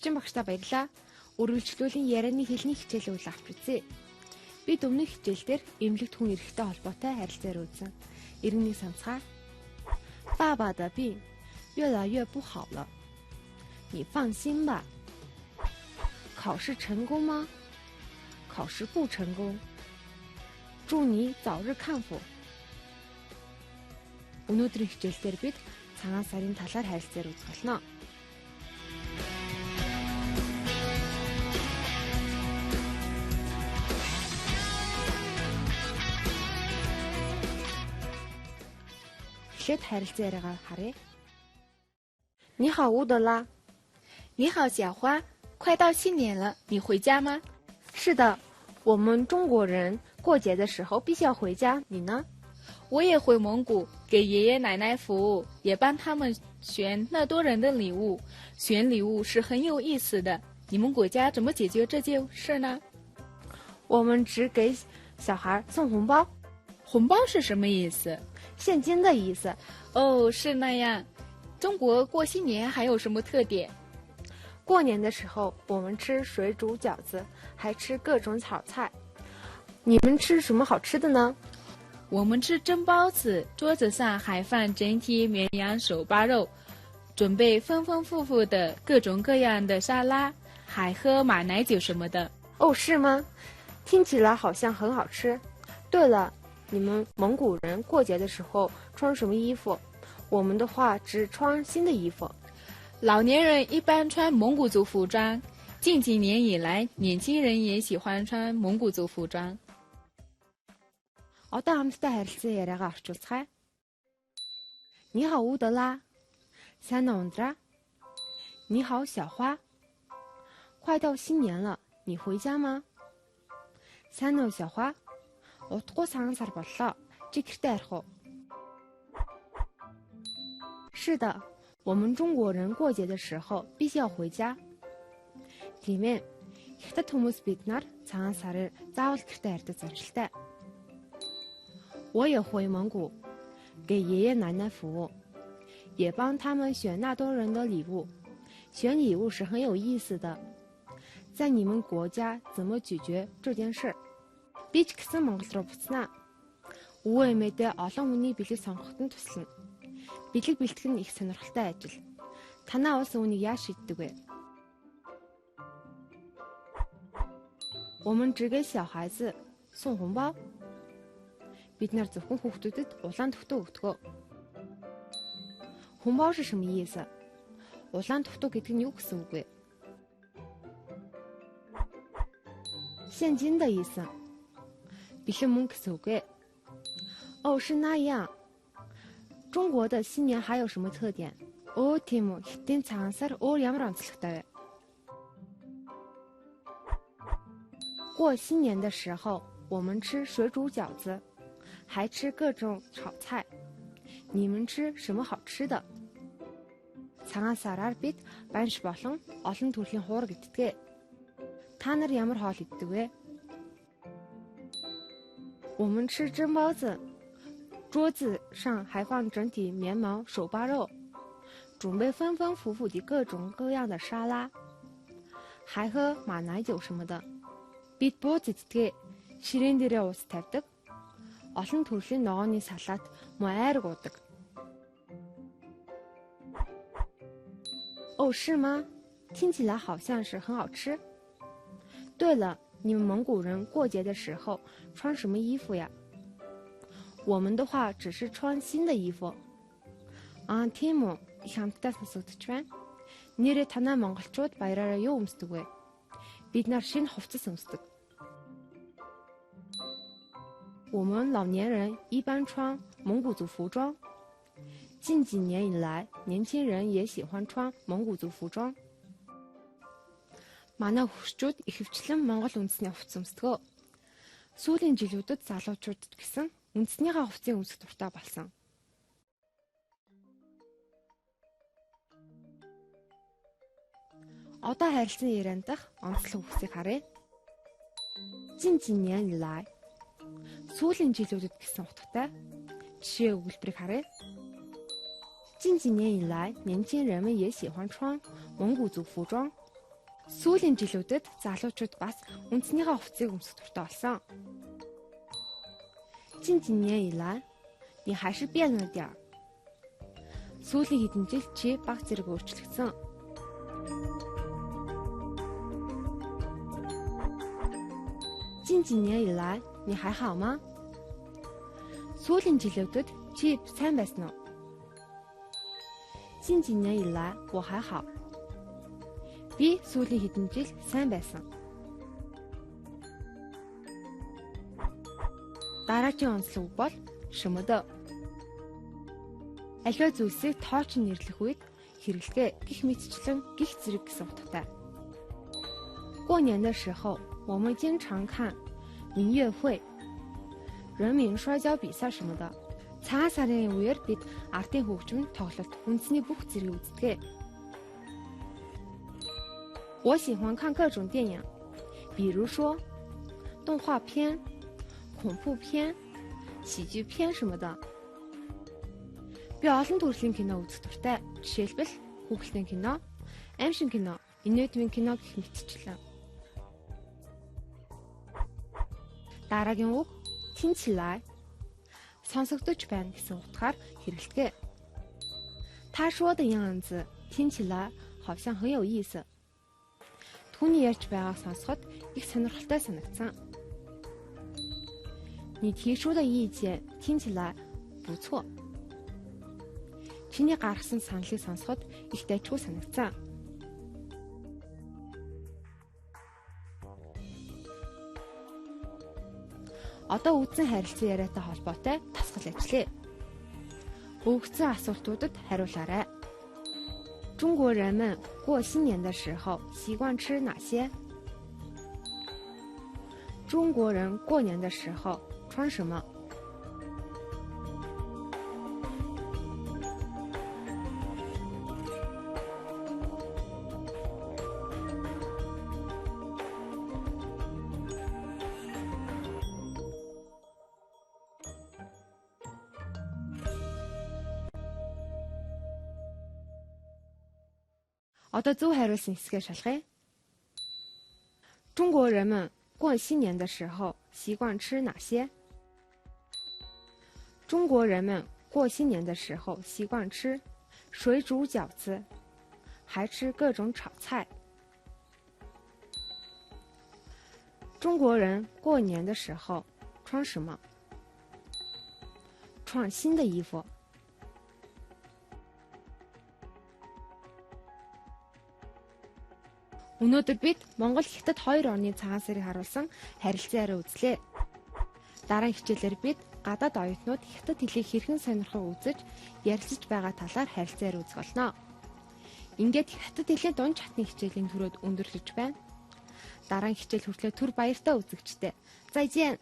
Орчин багштай баярлалаа. Үргэлжлүүлэн ярианы хэлний хичээлээ үл авч үзье. Бид өмнөх хичээлдэр эмнэлэгт хүн эрхтэй холбоотой харилцаар үзсэн. Иргэнийг санацгаа. 爸爸的病越来越不好了，你放心吧。考试成功吗？考试不成功。祝你早日康复。Өнөөдрийн хичээлдэр бид цагаан сарын талаар харилцаар үзэх болно. Эхлээд харилцан яриагаа харъя. 你好，乌德拉。你好，小花。快到新年了，你回家吗？是的，我们中国人过节的时候必须要回家。你呢？我也回蒙古给爷爷奶奶服务，也帮他们选那多人的礼物。选礼物是很有意思的。你们国家怎么解决这件事呢？我们只给小孩送红包。红包是什么意思？现金的意思。哦，是那样。中国过新年还有什么特点？过年的时候，我们吃水煮饺子，还吃各种炒菜。你们吃什么好吃的呢？我们吃蒸包子，桌子上还放整体绵羊手扒肉，准备丰丰富富的各种各样的沙拉，还喝马奶酒什么的。哦，是吗？听起来好像很好吃。对了，你们蒙古人过节的时候穿什么衣服？我们的话只穿新的衣服。老年人一般穿蒙古族服装，近几年以来，年轻人也喜欢穿蒙古族服装。Одоо хамтдаа харилцан яриагаа орчуулцгаая. 你好，乌德拉。сайн уу ундраа。你好，小花。快到新年了，你回家吗？сайн уу小花。Утгагүй цагаан сар боллоо. Чи гэртээ арих уу? 是的，我们中国人过节的时候必须要回家。Тийм ээ. Хятад хүмүүс бид нар цагаан сараар заавал гэртээ харьдаг заншилтай. 我也回蒙古，给爷爷奶奶服务，也帮他们选那多人的礼物。选礼物是很有意思的。在你们国家怎么解决这件事？ Би ч гэсэн Монгол руу буцнаа. Өвөө эмээдээ олон хүний бэлэг сонгоход нь туслана. Бэлэг бэлтгэх нь их сонирхолтой ажил. Танаа улс үүнийг яаж шийддэг вэ? 我们只给小孩子送红包. Бид нар зөвхөн хүүхдүүдэд улаан төвтөө өгдөгөө. 红包是什么意思? Улаан төвтөө гэдэг нь юу гэсэн үг вэ? 现金的意思. бэлэн мөнгө гэсэн үг ээ. 哦，是那样。中国的新年还有什么特点？ Оо тийм үү. Хятадын цагаан сар өөр ямар онцлогтой вэ? 过新年的时候，我们吃水煮饺子，还吃各种炒菜。你们吃什么好吃的？ Цагаан сараар бид банш болон олон төрлийн хуураг иддэг. Та нар ямар хоол иддэг вэ? 我们吃蒸包子，桌子上还放整体绵毛手扒肉，准备丰丰富富的各种各样的沙拉，还喝马奶酒什么的。Бид бууз иддэг, ширээн дээрээ ус тавьдаг, олон төрлийн ногооны салаат, муу айраг уудаг. 哦，是吗？听起来好像是很好吃。对了，你们蒙古人过节的时候穿什么衣服呀？我们的话只是穿新的衣服。тийм үү. Их хамтдаа сонсогдож байна. Нэрээ танаа монголчууд баяраараа юу өмсдөг вэ? Бид нар шинэ хувцас өмсдөг. 我们老年人一般穿蒙古族服装。近几年以来，年轻人也喜欢穿蒙古族服装。Манай хөгшчүүд ихэвчлэн Монгол үндэсний хувцас өмсдгөө. Сүүлийн жилүүдэд залуучуудад гэсэн үндэснийхээ хувцсыг өмсөх дуртай болсон. Одоо харилцан яриан дах онцлог үгсийг харъя. 近几年以来 сүүлийн жилүүдэд гэсэн утгатай жишээ өгүүлбэрийг харъя. 近几年以来，年轻人们也喜欢穿蒙古族服装。Сүүлийн жилүүдэд залуучууд бас үндснийхээ хувцсыг өмсөх дуртай болсон. 近几年以来，你还是变了点儿。 Сүүлийн хэдэн жил чи баг зэрэг өөрчлөгдсөн. 近几年以来，你还好吗？ Сүүлийн жилүүдэд чи сайн байсан уу? 近几年以来，我还好。 Би сүүлийн хэдэн жил сайн байсан. Дараагийн онцлог бол 什么的. Аливаа зүйлсийг тоочин нэрлэх үед хэрэглэгээ гих мэтчлэн гих зэрэг гэсэн утгатай. 过年的时候，我们经常看民乐会、人民摔跤比赛什么的. Цагаан сарын үеэр бид ардын хөгжмөн тоглолт үндэсний бүх зэрэг үздэг. 我喜欢看各种电影，比如说动画片、恐怖片、喜剧片什么的. Би олон төрлийн кино үзэх дуртай. Жишээлбэл хүүхдийн кино, аимшиг кино, инээдмийн кино гэх мэтчлэн. Дараагийн үг тинчлай. Сонсогдож байна гэсэн утгаар хэрэглэдэг. 他说的样子听起来好像很有意思. Түүний ярьж байгааг сонсоход их сонирхолтой санагдсан. 你提出的意见听起来不错. Чиний гаргасан саналыг сонсоход их дайчгүй санагдсан. Одоо үүдсэн харилцан яриатай холбоотой тасгал ажиллая. Өгсөн асуултуудад хариулаарай. 中国人们过新年的时候习惯吃哪些？中国人过年的时候穿什么？ Одоо зөв хариулсан хэсгээ шалгая. 中国人们过新年的时候习惯吃哪些？中国人们过新年的时候习惯吃水煮饺子，还吃各种炒菜。中国人过年的时候穿什么？穿新的衣服。 Өнөөдөр бид Монгол Хятад хоёр орны цагаан сарыг харуулсан харилцан яриа үзлээ. Дараагийн хичээлээр бид гадаад оюутнууд Хятад хэлийг хэрхэн сонирхох үзэж ярилцаж байгаа талаар харилцан яриа үзэх болно. Ингээд Хятад хэлний дунд чатны хичээлийн түрээд өндөрлөж байна. Дараагийн хичээл хүртэл түр баяртай үзэгчтэй. За ижээ.